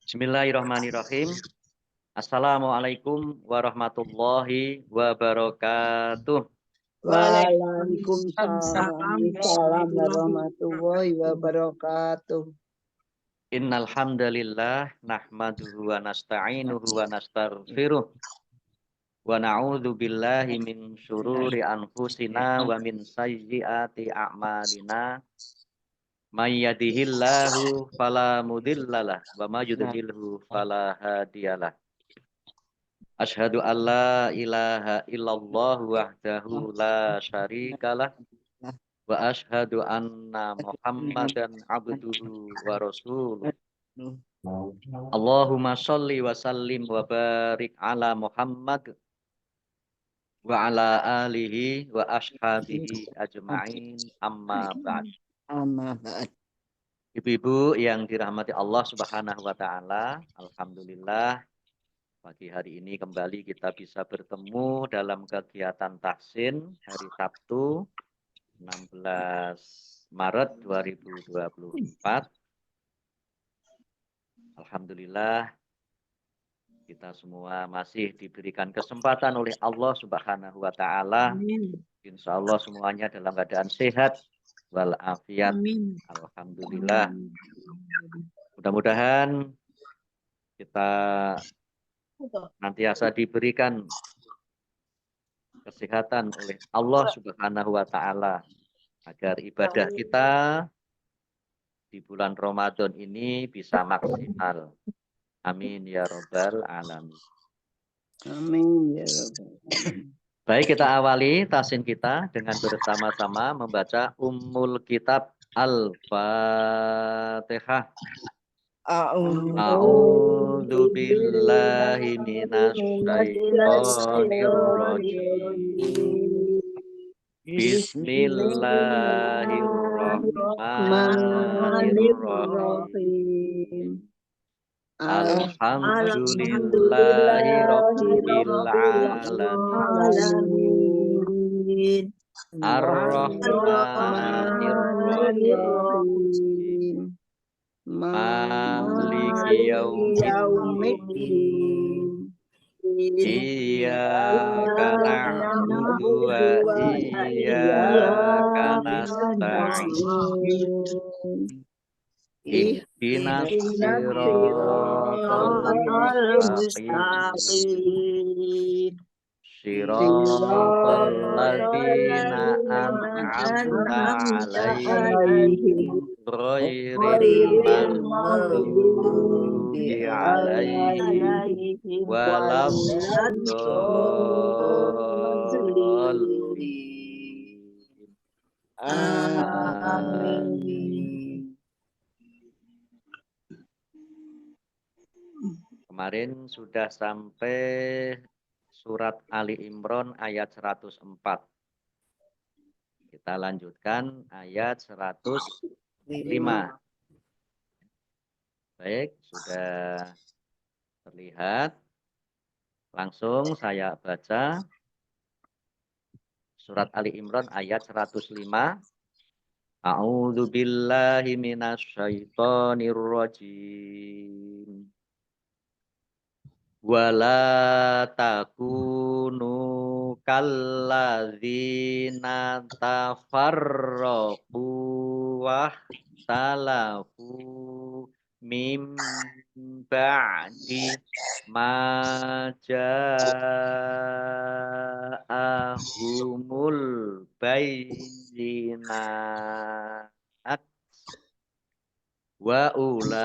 Bismillahirrahmanirrahim. Assalamualaikum warahmatullahi wabarakatuh. Waalaikumsalam warahmatullahi wabarakatuh. Innal hamdalillah nahmaduhu wa nasta'inuhu wa nastaghfiruh wa na'udzu billahi min syururi anfusina wa min sayyiati a'malina. May yahdihillahu fala mudhillalah wa may yudhlilhu fala hadiyalah. Asyhadu an la ilaha illallah wahdahu la syarikalah wa asyhadu anna Muhammadan abduhu wa rasuluh. Allahumma sholli wa sallim wa barik ala Muhammad wa ala alihi wa ashabihi ajma'in amma ba'd. Ibu-ibu yang dirahmati Allah Subhanahu wa taala, alhamdulillah pagi hari ini kembali kita bisa bertemu dalam kegiatan tahsin hari Sabtu 16 Maret 2024. Alhamdulillah kita semua masih diberikan kesempatan oleh Allah Subhanahu wa taala. Insya Allah semuanya dalam keadaan sehat walafiat. Alhamdulillah. Mudah-mudahan kita nantiasa diberikan kesehatan oleh Allah Subhanahu wa taala agar ibadah kita di bulan Ramadan ini bisa maksimal. Amin ya rabbal alamin. Amin ya rabbal. Baik, kita awali tahsin kita dengan bersama-sama membaca Ummul Kitab Al-Fatihah. A'udzu billahi minasyaitonir rajim. Bismillahirrahmanirrahim. Alhamdulillahi rabbil alamin. Ar-Rahmanir Rahim. Maliki yaumiddin. Iyyaka na'budu wa iyyaka nasta'in. Ihdinas siratal mustaqim. Siratal ladzina an'amta 'alaihim ghairil maghdubi 'alaihim waladdallin. Amin. Kemarin sudah sampai surat Ali Imran ayat 104. Kita lanjutkan ayat 105. Baik, sudah terlihat. Langsung saya baca surat Ali Imran ayat 105. A'udzu billahi minasyaitonir rajim. Wala takunu kalladzina tafarraqu wahtalafu mim ba'di ma ja'ahumul bayyinat wa ulaika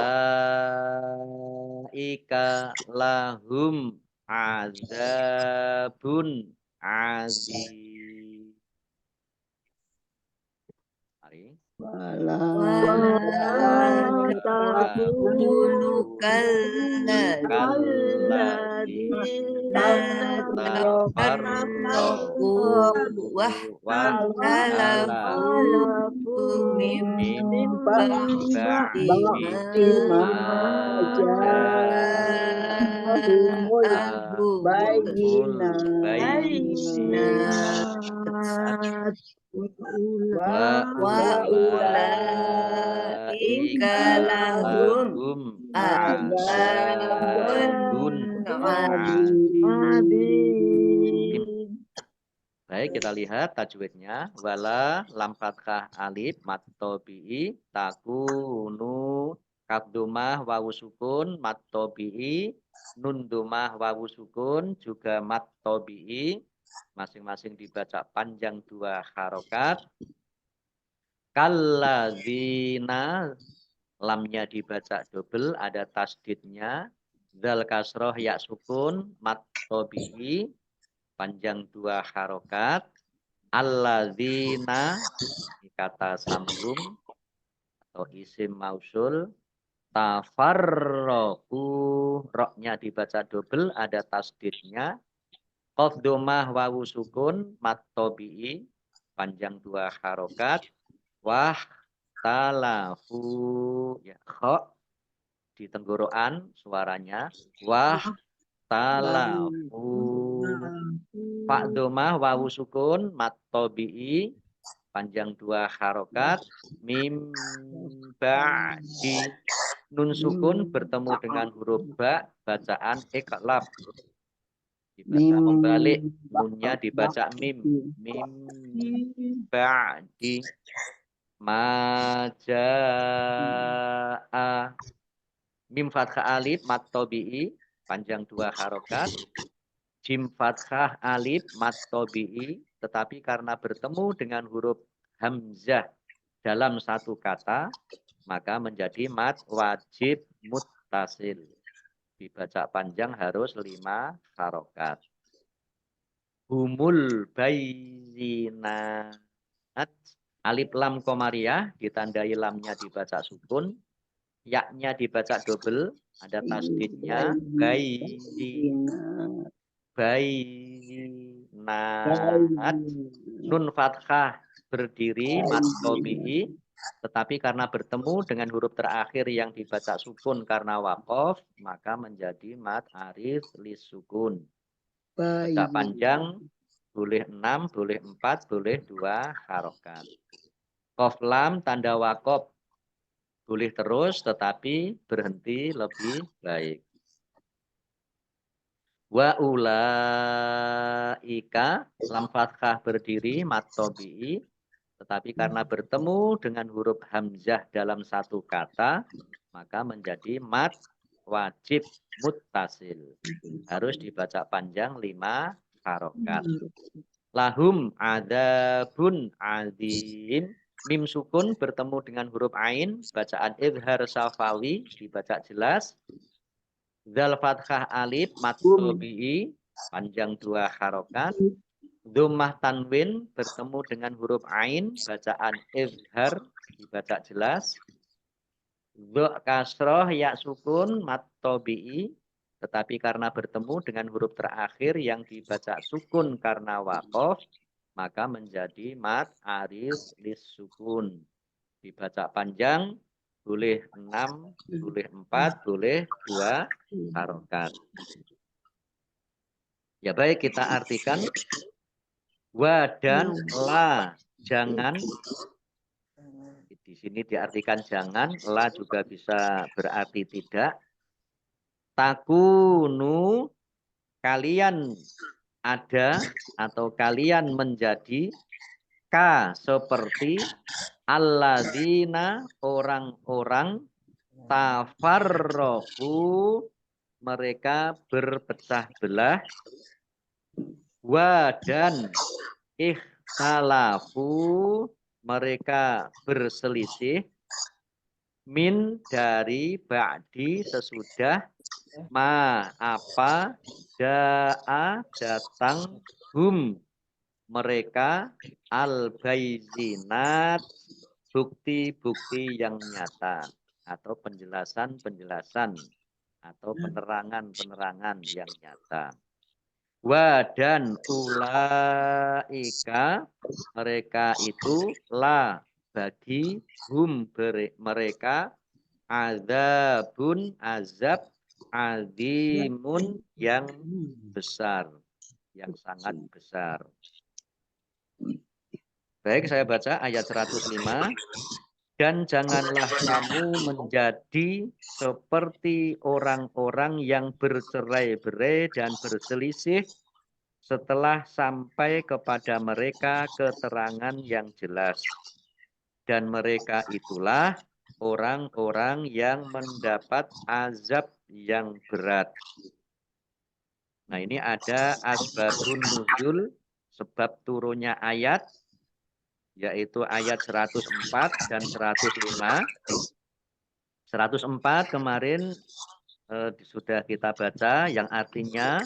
lahum azabun azim. Mari. Wala takunu kalladzina tafarraqu wahtalafu mimba bakti maja ahumul bayina wa ulaika lahum azabun adim. Baik, kita lihat tajwidnya. Wala lam fathah alif mat tobi'i takunu kaf domah wawu sukun mat tobi'i nun domah wawu sukun juga mat tobi'i, masing-masing dibaca panjang 2 harokat. Kalladzina lamnya dibaca double, ada tasdidnya. Zal kasroh ya sukun mat tobi'i panjang 2 harokat. Alladzina kata sambung atau isim mausul. Tafarroku roknya dibaca double, ada tasdidnya. Qaf domah wawu sukun mat tobi'i panjang 2 harokat. Wah talafu ya kho di tenggorokan suaranya. Wah talafu. Fa domah wawu sukun mat tobi'i panjang 2 harokat. Mim ba'di nun sukun bertemu dengan huruf ba, bacaan iqlab. Dibaca membalik, nunnya dibaca mim. Mim ba'di maja'a. Mim fathah alif mat tobi'i panjang 2 harokat. Jim fathah alif mat tobi'i, tetapi karena bertemu dengan huruf hamzah dalam satu kata, maka menjadi mat wajib muttasil. Dibaca panjang harus 5 harokat. Humul bayinat. Alif lam komariah ditandai lamnya dibaca sukun. Yaknya dibaca double, ada tasdidnya. Bayinat. Nun fathah berdiri mat tobi'i, tetapi karena bertemu dengan huruf terakhir yang dibaca sukun karena waqaf, maka menjadi mat arif lis sukun. Baca panjang boleh 6, boleh 4, boleh 2 harokat. Qaf lam tanda waqaf boleh terus, tetapi berhenti lebih baik. Wa ulaika lam fathah berdiri mat tobi'i, tetapi karena bertemu dengan huruf hamzah dalam satu kata, maka menjadi mat wajib muttasil. Harus dibaca panjang 5 harokat. Lahum adabun adim. Mim sukun bertemu dengan huruf ain, bacaan izhar safawi, dibaca jelas. Zal fathah alif mat tobi'i panjang 2 harokat. Dhammah tanwin bertemu dengan huruf ain, bacaan izhar, dibaca jelas. Dha kasroh ya sukun mat tobi'i, tetapi karena bertemu dengan huruf terakhir yang dibaca sukun karena waqaf, maka menjadi mat arif lis sukun. Dibaca panjang boleh 6, boleh 4, boleh 2 harokat. Ya baik, kita artikan. Wa dan la, jangan. Di sini diartikan jangan, la juga bisa berarti tidak. Takunu, kalian ada atau kalian menjadi. Ka, seperti. Alladzina, orang-orang. Tafarroku, mereka berpecah belah. Wa dan ikhtalafu, mereka berselisih. Min, dari, ba'di, sesudah. Ma, apa. Da'a, datang. Hum, mereka. Al-bayzinat, bukti-bukti yang nyata. Atau penjelasan-penjelasan. Atau penerangan-penerangan yang nyata. Wa dan ulaika, mereka itu. La, bagi mereka azabun azab azimun yang besar, yang sangat besar. Baik, saya baca ayat 105. Dan janganlah kamu menjadi seperti orang-orang yang bercerai-berai dan berselisih setelah sampai kepada mereka keterangan yang jelas. Dan mereka itulah orang-orang yang mendapat azab yang berat. Nah, ini ada asbabun nuzul, sebab turunnya ayat, yaitu ayat 104 dan 105. 104 kemarin sudah kita baca, yang artinya,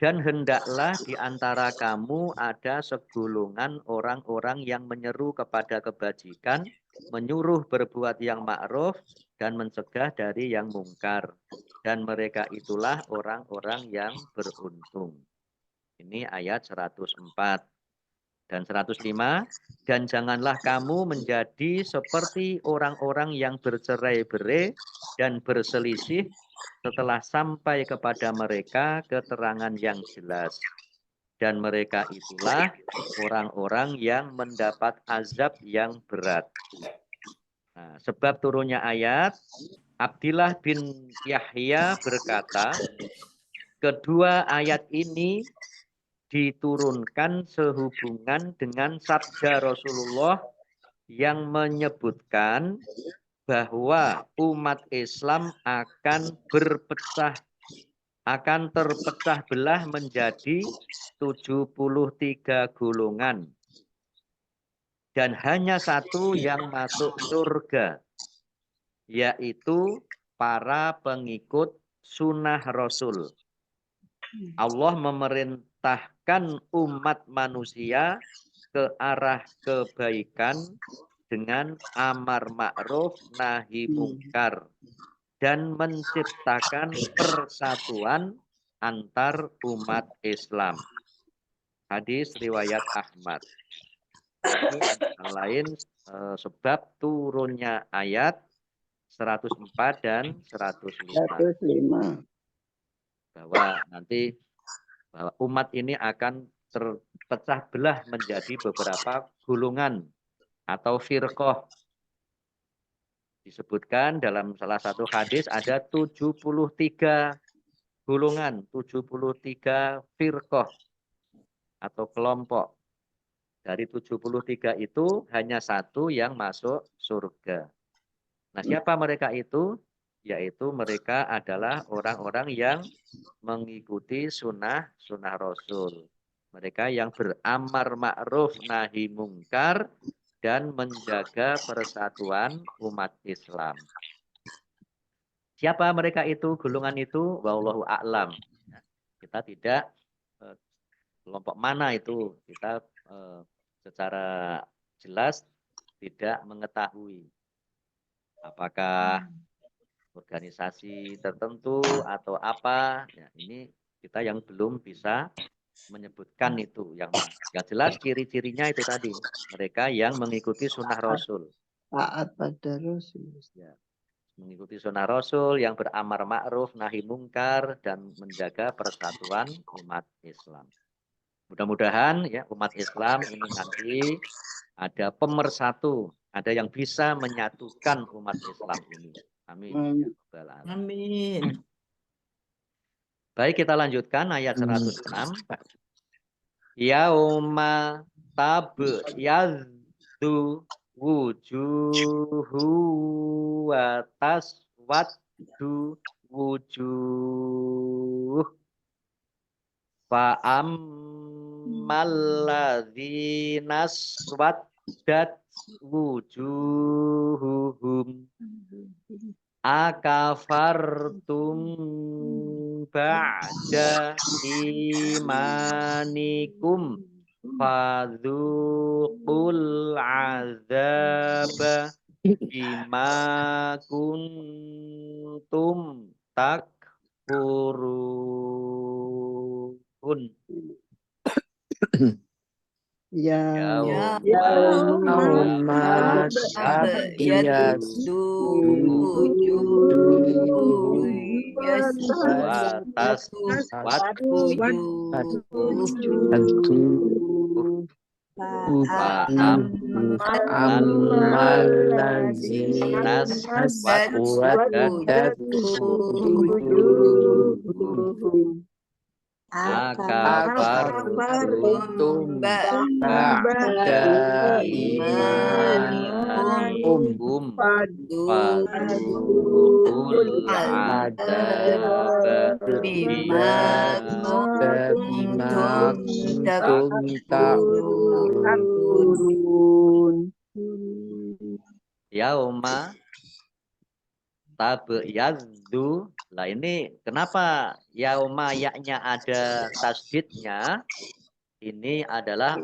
dan hendaklah di antara kamu ada segolongan orang-orang yang menyeru kepada kebajikan, menyuruh berbuat yang ma'ruf, dan mencegah dari yang mungkar. Dan mereka itulah orang-orang yang beruntung. Ini ayat 104. Dan 105, dan janganlah kamu menjadi seperti orang-orang yang bercerai-berai dan berselisih setelah sampai kepada mereka keterangan yang jelas. Dan mereka itulah orang-orang yang mendapat azab yang berat. Nah, sebab turunnya ayat, Abdillah bin Yahya berkata, kedua ayat ini diturunkan sehubungan dengan sabda Rasulullah yang menyebutkan bahwa umat Islam akan terpecah belah menjadi 73 golongan dan hanya satu yang masuk surga, yaitu para pengikut sunnah Rasul. Allah memerintahkan umat manusia ke arah kebaikan dengan amar ma'ruf nahi mungkar dan menciptakan persatuan antar umat Islam. Hadis riwayat Ahmad. Ini antara lain sebab turunnya ayat 104 dan 105. Bahwa nanti bahwa umat ini akan terpecah belah menjadi beberapa golongan atau firqah. Disebutkan dalam salah satu hadis ada 73 golongan, 73 firqah atau kelompok. Dari 73 itu hanya satu yang masuk surga. Nah, siapa mereka itu? Yaitu mereka adalah orang-orang yang mengikuti sunnah Rasul. Mereka yang beramar ma'ruf nahi mungkar dan menjaga persatuan umat Islam. Siapa mereka itu, golongan itu? Wallahu a'lam. Kita tidak kelompok mana itu, kita secara jelas tidak mengetahui. Apakah organisasi tertentu atau apa, ya, ini kita yang belum bisa menyebutkan itu. Yang jelas ciri-cirinya itu tadi, mereka yang mengikuti sunnah Rasul. Taat pada Rasul. Ya, mengikuti sunnah Rasul, yang beramar ma'ruf nahi mungkar dan menjaga persatuan umat Islam. Mudah-mudahan ya umat Islam ini nanti ada pemersatu, ada yang bisa menyatukan umat Islam ini. Amin. Amin. Baik, kita lanjutkan ayat 106. Yauma tabyaddu wujuhu wa taswaddu wujuh. Fa ammal ladzina swaddat wujuhuhum akafartum ba'da imanikum fadzuqul azaba bima kuntum takfurun. Yauma Yauma tabyaddu wujuh wa tas wat fa ammal nas wat akafartum ba'da imanikum fadzuqul adzab bima yauma tabyaddu. Lah ini kenapa yauma yaknya ada tasdidnya? Ini adalah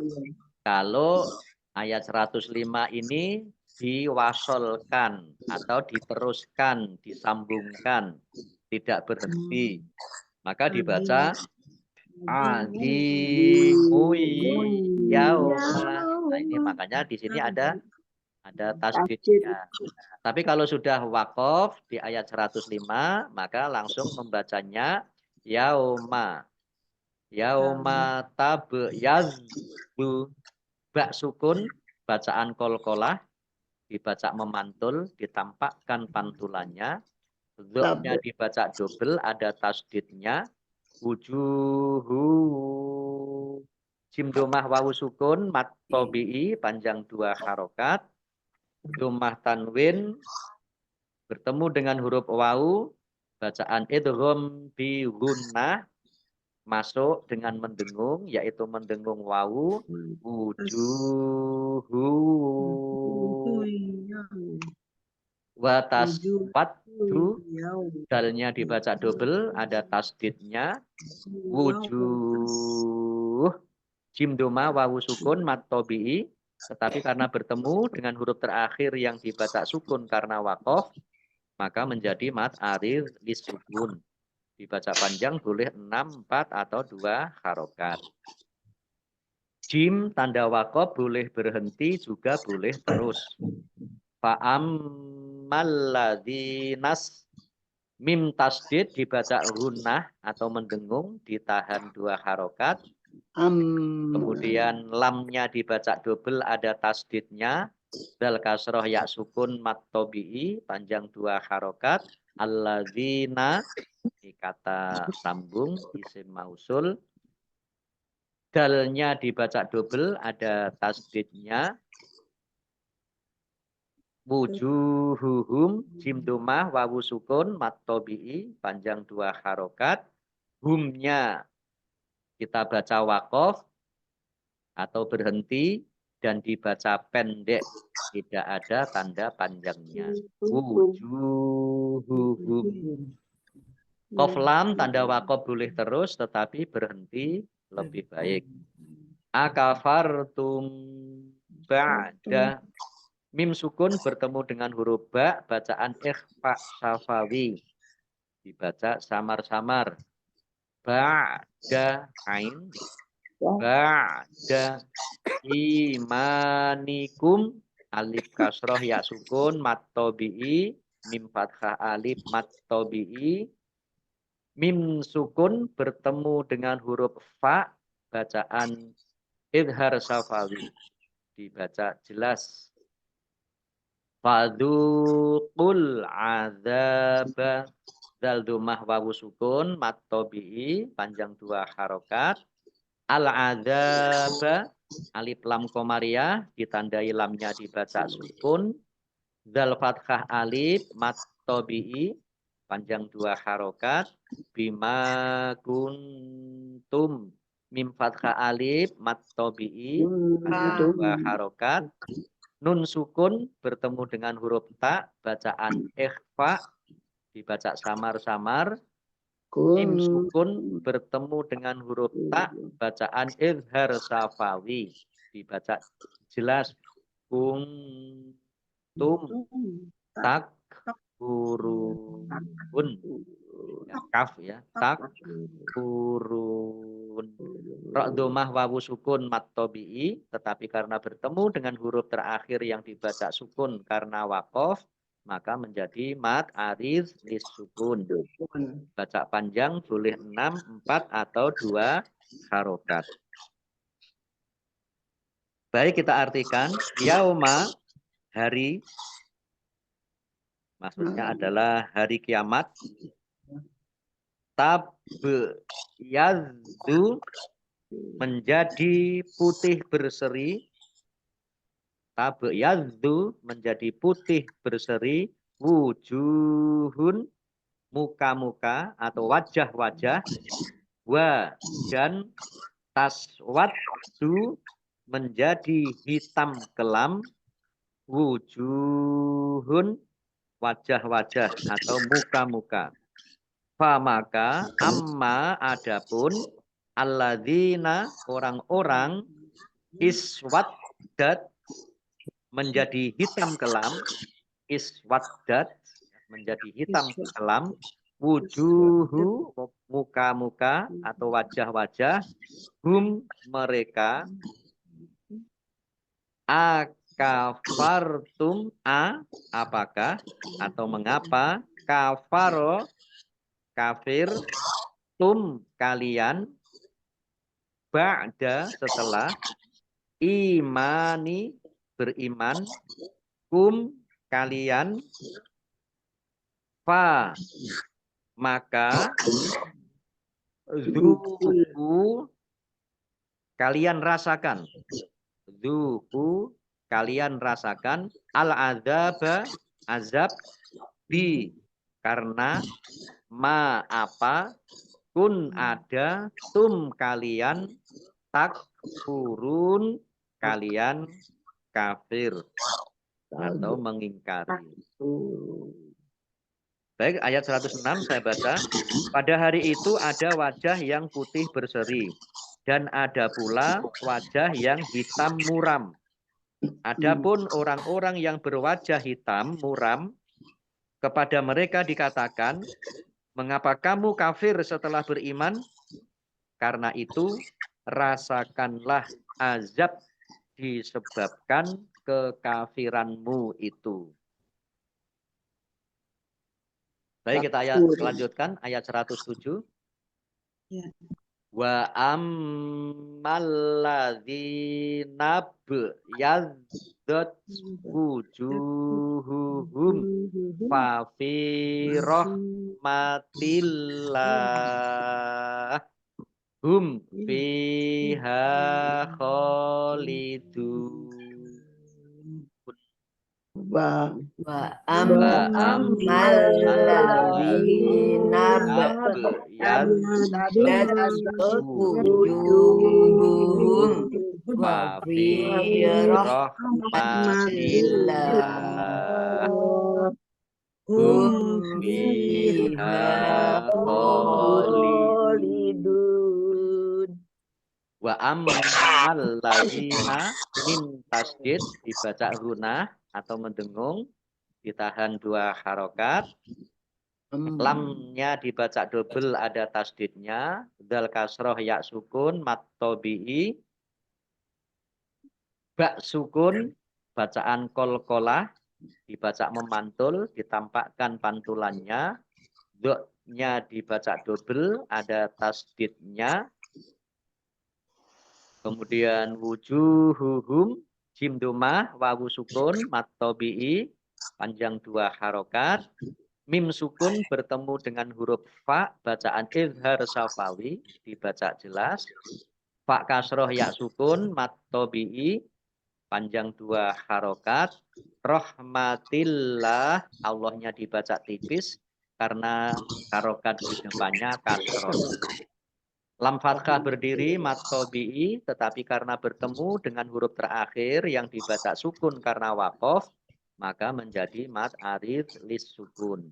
kalau ayat 105 ini diwasolkan atau diteruskan, disambungkan, tidak berhenti. Maka dibaca azimui yauma. Nah ini makanya di sini ada tasdidnya. Tapi kalau sudah waqaf di ayat 105, maka langsung membacanya yauma. Yauma tabyaddu. Bak sukun, bacaan kolkolah, dibaca memantul, ditampakkan pantulannya. Dznya dibaca double, ada tasdidnya. Wujuhu. Jim domah wawu sukun, mat tobi'i, panjang 2 harokat. Domah tanwin bertemu dengan huruf wawu, bacaan idgham bi gunnah, masuk dengan mendengung, yaitu mendengung wawu, wujuhu wa taswaddu, dalnya dibaca double, ada tasdidnya, wujuh, jim doma wawu sukun mat tobi'i, tetapi karena bertemu dengan huruf terakhir yang dibaca sukun karena waqaf, maka menjadi mat arid lisukun. Dibaca panjang boleh 6, 4 atau 2 harokat. Jim tanda waqaf boleh berhenti juga boleh terus. Fa'ammalladzinas, mim tasdid dibaca gunnah atau mendengung, ditahan 2 harokat. Kemudian lamnya dibaca double, ada tasdidnya. Dal kasroh ya sukun mat tobi'i, panjang 2 harokat. Alladzina, ini kata sambung, isim mausul. Dalnya dibaca double, ada tasdidnya. Wujuhuhum, jim domah wawu sukun mat tobi'i, panjang 2 harokat. Humnya kita baca waqaf atau berhenti dan dibaca pendek, tidak ada tanda panjangnya. Wujuhuhum. Qaf lam tanda waqaf boleh terus tetapi berhenti lebih baik. Akafartum ba'da, mim sukun bertemu dengan huruf ba, bacaan ikhfa syafawi, dibaca samar-samar. Ba'da ain, ba'da imanikum, alif kasroh ya sukun mat tobi'i, mim fathah alif mat tobi'i, mim sukun bertemu dengan huruf fa, bacaan idhar safawi, dibaca jelas. Fadzuqul adzaba, dal domah wawu sukun mat tobi'i, panjang 2 harokat. Al adzaba, alif lam komariah, ditandai lamnya dibaca sukun. Dal fathah alif mat tobi'i, panjang 2 harokat. Bima kuntum, mim fathah alif mat tobi'i, panjang 2 harokat. Nun sukun bertemu dengan huruf ta, bacaan ikhfa, dibaca samar-samar. Mim sukun bertemu dengan huruf ta, bacaan izhar safawi, dibaca jelas. Kuntum tak kurun, ya, kaf ya, tak kurun. Ra dhammah wawu sukun mat tabi'i, tetapi karena bertemu dengan huruf terakhir yang dibaca sukun karena waqaf, maka menjadi mat arid lis sukun. Baca panjang boleh 6, 4 atau 2 harokat. Baik, kita artikan yauma, hari, maksudnya adalah hari kiamat. Tabyaddu, menjadi putih berseri. Tabyaddu, menjadi putih berseri. Wujuhun, muka-muka atau wajah-wajah. Dan taswaddu, menjadi hitam kelam. Wujuhun, wajah-wajah atau muka-muka. Maka amma adapun alladzina, orang-orang iswaddat, menjadi hitam kelam. Iswaddat, menjadi hitam kelam. Wujuhu, muka-muka atau wajah-wajah. Hum, mereka. Akafartum, apakah atau mengapa. Kafaro, kafir. Tum, kalian. Ba'da, setelah. Imani, beriman. Kum, kalian. Fa, maka. Zuku, kalian rasakan. Zuku, kalian rasakan. Al-azab, azab. Bi, karena. Ma, apa. Kun, ada. Tum, kalian. Takfurun, kalian kafir atau mengingkari. Baik, ayat 106 saya baca. Pada hari itu ada wajah yang putih berseri, dan ada pula wajah yang hitam muram. Adapun orang-orang yang berwajah hitam muram, kepada mereka dikatakan, mengapa kamu kafir setelah beriman? Karena itu, rasakanlah azab disebabkan kekafiranmu itu. Baik, kita lanjutkan ayat 107. Ya. Wa ammal ladzina byaddat wujuhuhum fa fi rahmatillah hum fiha khalidun. Wa ammal ammal ladzina byaddat wujuhuhum fa fi rahmatillah hum fiha khalidun. Wa ammal ladzina, mim tasdid dibaca gunah atau mendengung, ditahan 2 harokat. Lamnya dibaca double, ada tasdidnya. Dal kasroh ya sukun mat tabi'i. Bak sukun bacaan kolkolah, dibaca memantul, ditampakkan pantulannya. Doknya dibaca double, ada tasdidnya. Kemudian wujuhuhum, jim domah, wawu sukun, mat tabi'i, panjang 2 harokat. Mim sukun bertemu dengan huruf fa, bacaan izhar safawi, dibaca jelas. Fa kasroh ya sukun, mat tabi'i, panjang 2 harokat. Rahmatillah, Allahnya dibaca tipis, karena harokat di depannya kasroh. Lam fathah berdiri mat tabi'i, tetapi karena bertemu dengan huruf terakhir yang dibaca sukun karena waqaf, maka menjadi mat arid lis sukun.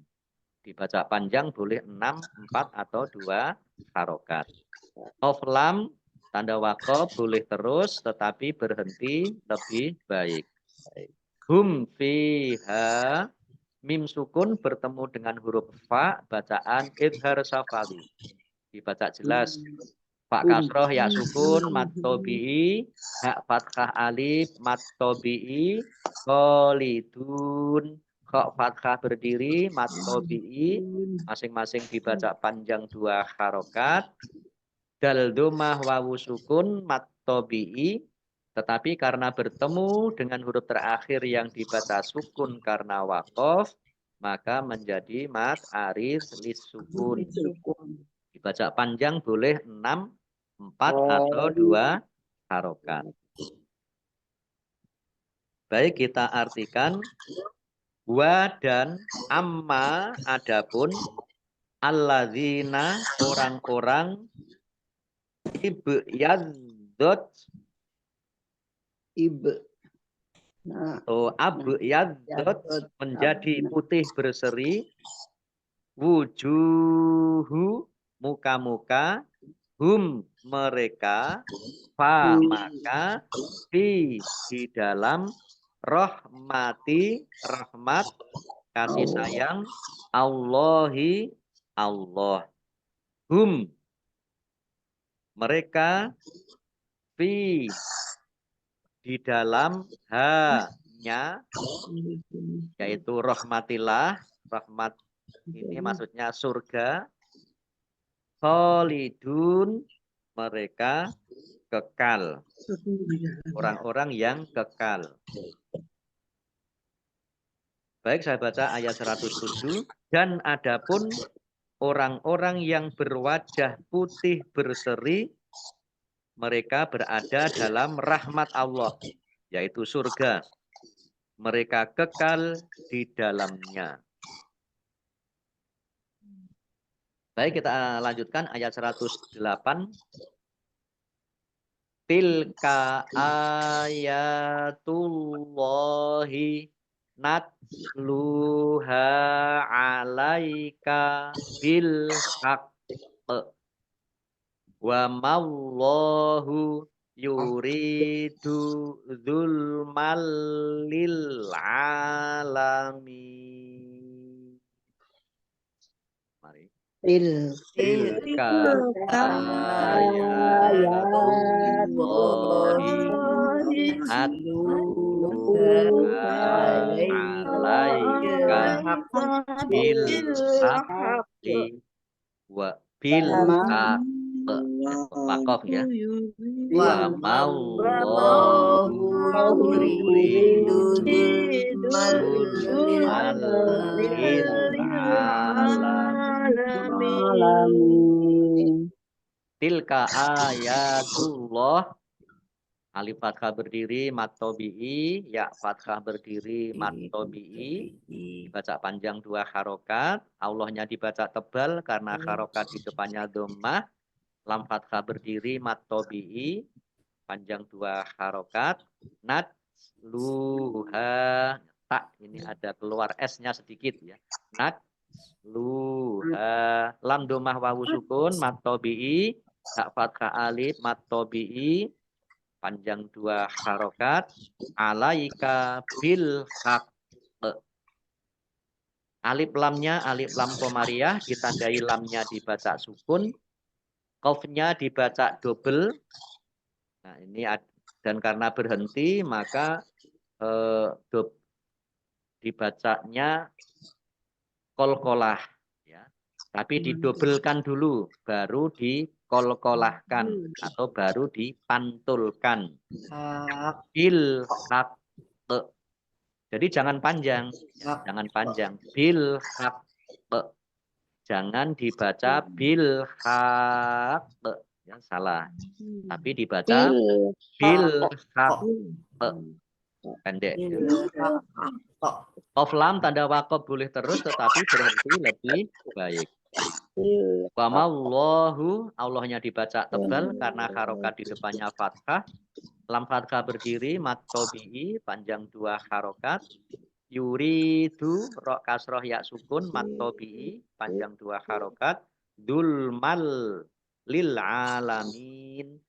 Dibaca panjang boleh 6, 4 atau 2 harokat. Of lam, tanda waqaf boleh terus, tetapi berhenti lebih baik. Hum fiha, mim sukun bertemu dengan huruf fa, bacaan idhar safawi. Dibaca jelas. Pak kasroh ya sukun mat tobi'i, hak fathah alif mat tobi'i, kholidun, kok fathah berdiri mat tobi'i, masing-masing dibaca panjang 2 harokat, dal domah wawu sukun mat tobi'i, tetapi karena bertemu dengan huruf terakhir yang dibaca sukun karena waqaf, maka menjadi mat arid lis sukun. Dibaca panjang boleh 6, 4 atau 2 harokat. Baik, kita artikan wa dan amma, adapun alladzina, orang-orang, ibyadzot atau abyadzot, menjadi putih berseri, wujuhu, muka-muka, hum, mereka, fa, maka, fi, di dalam, rahmati, rahmat, kasih sayang, Allahi, Allah, hum, mereka, fi, di dalam, ha-nya, yaitu rahmatillah, rahmat ini maksudnya surga, kholidun, mereka kekal, orang-orang yang kekal. Baik, saya baca ayat 107. Dan adapun orang-orang yang berwajah putih berseri, mereka berada dalam rahmat Allah, yaitu surga. Mereka kekal di dalamnya. Baik, kita lanjutkan ayat 108. Tilka ayatullahi natluha alaika bil haqq wa mallahu yuridu dzulmal lil alamin. Mari. Tilka ayatullahi alaika bil haqqi wa bil haqq. Waqaf ya. Wa mallahu yuridu dzulmal lil alamin. Tilka ayatullah, alif fathah berdiri mat tobi'i, ya fathah berdiri mat tobi'i, dibaca panjang 2 harokat, Allahnya dibaca tebal karena harokat di depannya dhammah, lam fathah berdiri mat tobi'i, panjang 2 harokat, nat luha, tak ini ada keluar S-nya sedikit ya, nat luha, lam dhammah wawu sukun mat tobi'i, hak fathah alif mat tobi'i, panjang 2 harokat, alaika bil haqq. Alif lamnya alif lam komariah, ditandai lamnya dibaca sukun, qafnya dibaca double. Nah, ini dan karena berhenti maka dibacanya kolkolah ya. Tapi didobelkan dulu baru dikolkolahkan atau baru dipantulkan. Bil haqq. Jadi jangan panjang, jangan panjang. Bil haqq. Jangan dibaca bil haqq, ya salah. Tapi dibaca bil haqq, pendek. Qaf lam tanda waqaf boleh terus, tetapi berhenti lebih baik. Wa mallahu, Allahnya dibaca tebal karena harokat di depannya fathah. Lam fathah berdiri mat tobi'i, panjang 2 harokat. Yuridu, ro kasroh ya sukun mat tobi'i, panjang 2 harokat. Dzulmal lil alamin.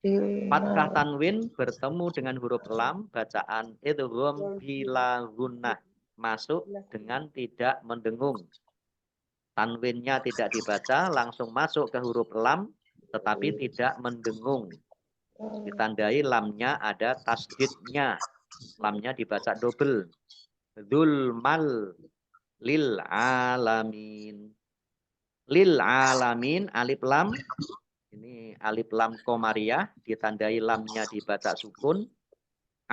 Fathah tanwin bertemu dengan huruf lam, bacaan idgham bila gunnah, masuk dengan tidak mendengung. Tanwinnya tidak dibaca, langsung masuk ke huruf lam, tetapi tidak mendengung. Ditandai lamnya ada tasdidnya. Lamnya dibaca double. Dzulmal lil alamin. Lil alamin alif lam. Ini alif lam komariah, ditandai lamnya dibaca sukun.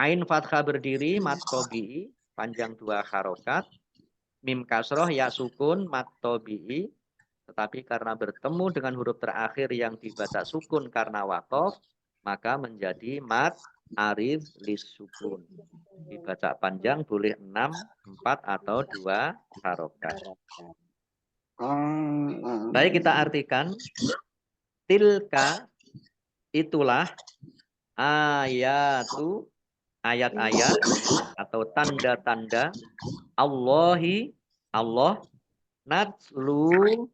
Ain fathah berdiri, mat tobi'i, panjang 2 harokat. Mim kasroh, ya sukun, mat tobi'i. Tetapi karena bertemu dengan huruf terakhir yang dibaca sukun karena waqaf, maka menjadi mat arif lis sukun. Dibaca panjang boleh 6, 4, atau 2 harokat. Baik, kita artikan. Tilka, itulah, ayatu, ayat-ayat atau tanda-tanda Allahi, Allah, natlu,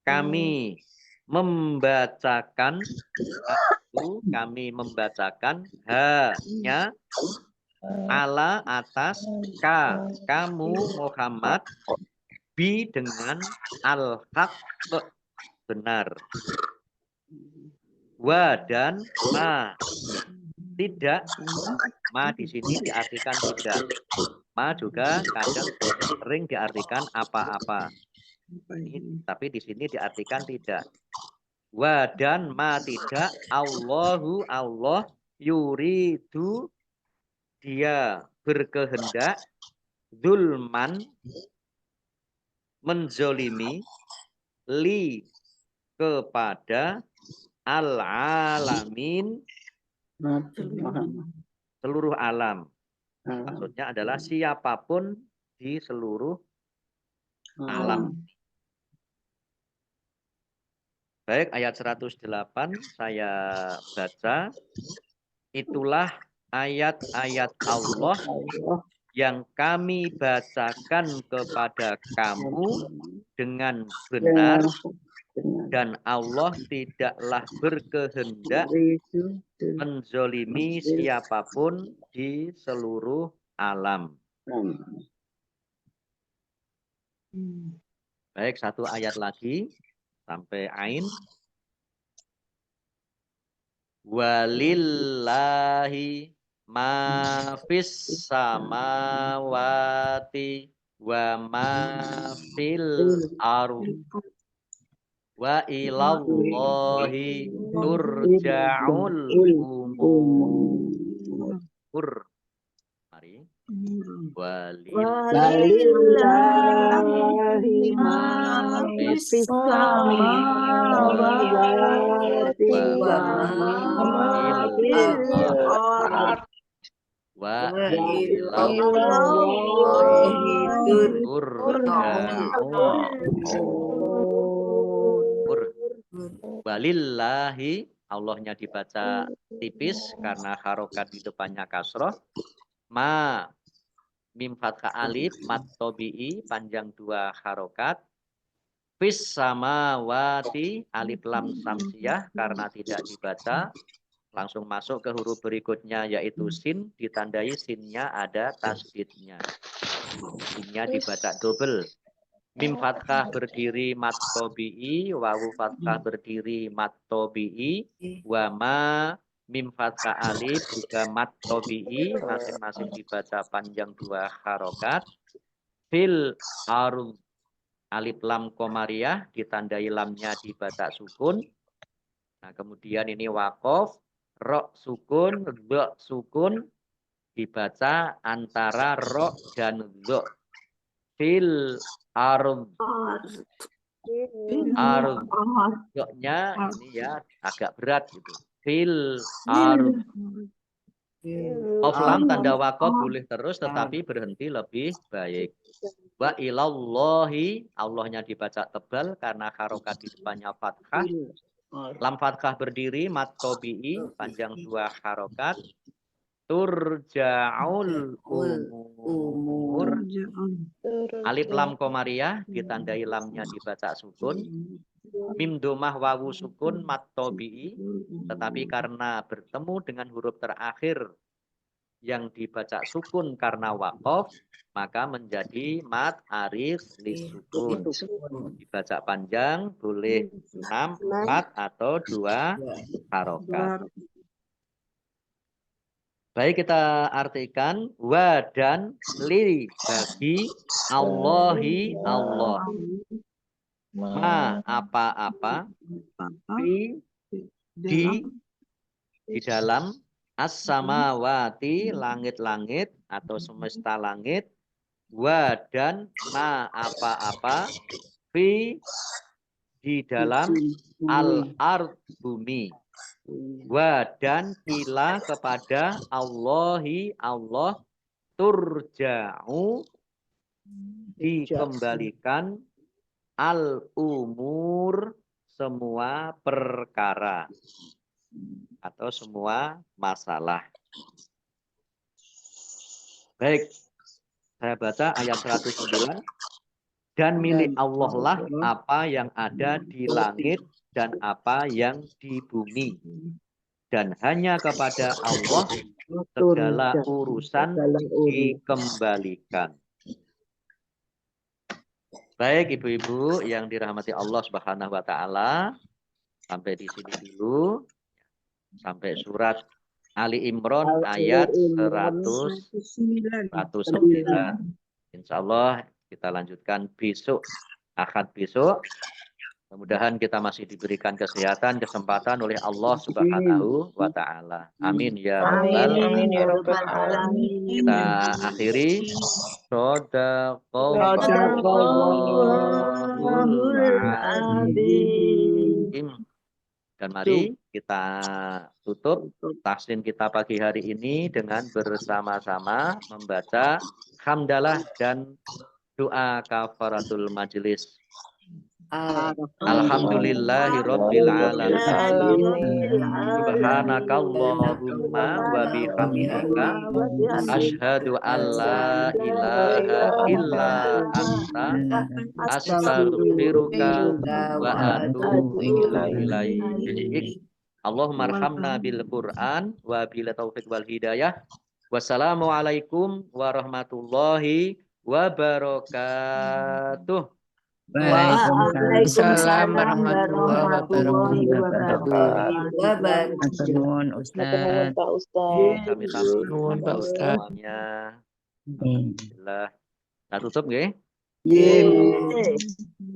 kami membacakan, natlu, kami membacakan, hanya, ala, atas, kamu Muhammad, bi, dengan, al-haq, benar, wa, dan, ma, tidak. Ma di sini diartikan tidak. Ma juga kadang sering diartikan apa-apa. Tapi di sini diartikan tidak. Wa, dan, ma, tidak. Allahu, Allah, yuridu, dia berkehendak, zulman, menzolimi, li, kepada, al-alamin, seluruh alam. Maksudnya adalah siapapun di seluruh alam. Baik, ayat 108 saya baca. Itulah ayat-ayat Allah yang kami bacakan kepada kamu dengan benar, dan Allah tidaklah berkehendak menzolimi siapapun di seluruh alam. Baik, satu ayat lagi sampai ain. Walillahi ma fis samawati wa ma fil ardh wa ilallahi turja'ul umur. Mari. Walillahi ma fis samawati wa ma fil ardh wa ilallahi turja'ul. Walillahi, Allahnya dibaca tipis karena harokat di depannya kasroh. Ma, mim fathah alif, mat tobi'i, panjang 2 harokat. Fis samawati, alif lam samsiyah karena tidak dibaca. Langsung masuk ke huruf berikutnya yaitu sin, ditandai sinnya ada tasdidnya. Sinnya dibaca double. Mim fathah berdiri mat tobi'i, wawu fathah berdiri mat tobi'i, wa ma mim fathah alif juga mat tobi'i, masing-masing dibaca panjang 2 harokat. Fil ardh, alif lam komariah, ditandai lamnya dibaca sukun. Nah, kemudian ini waqaf, ro sukun, do sukun, dibaca antara ro dan do. Fil ardh. Ardh-nya ini ya agak berat gitu. Fil ardh. Qaf lam tanda waqaf boleh terus tetapi berhenti lebih baik. Wa ilallahi, Allahnya dibaca tebal karena harokat di depannya fathah. Lam fathah berdiri mat tobi'i, panjang 2 harokat. Turja'ul umur. Alif lam komariah, ditandai lamnya dibaca sukun. Mim domah wawu sukun mat tobi'i, tetapi karena bertemu dengan huruf terakhir yang dibaca sukun karena waqaf, maka menjadi mad arid lisukun. Dibaca panjang boleh 6, 4 atau 2 harokat. Baik, kita artikan wa dan li bagi Allahi Allah. Ma apa-apa di dalam as-samawati langit-langit atau semesta langit, wa dan ma apa-apa di dalam al-ard bumi, wa dan ila kepada Allahi Allah turja'u dikembalikan al-umur semua perkara atau semua masalah. Baik, saya baca ayat 109. Dan milik Allah lah apa yang ada di langit dan apa yang di bumi. Dan hanya kepada Allah segala urusan dikembalikan. Baik Ibu-ibu yang dirahmati Allah Subhanahu wa taala, sampai di sini dulu. Sampai surat Ali Imran ayat 109. Insya Allah kita lanjutkan besok, Ahad besok. Mudah-mudahan kita masih diberikan kesehatan, kesempatan oleh Allah Subhanahu wa taala. Amin ya rabbal alamin. Kita akhiri Shadaqallahul azim. Dan mari kita tutup tahsin kita pagi hari ini dengan bersama-sama membaca hamdalah dan doa kafaratul majelis. Alhamdulillahirabbil alamin. Subhanakallahumma wa bihamdika asyhadu an la ilaha illa anta astaghfiruka wa atubu ilaik. Allahumma arhamna bil Qur'an wa bil taufiq wal hidayah. Wassalamualaikum warahmatullahi wabarakatuh. Waalaikumsalam warahmatullahi wabarakatuh. Nuwun Ustaz. Pak Ustaz. Kami sambut Nuwun Pak Ustaz. semuanya. Alhamdulillah. Nah, tutup nggih. Yeay.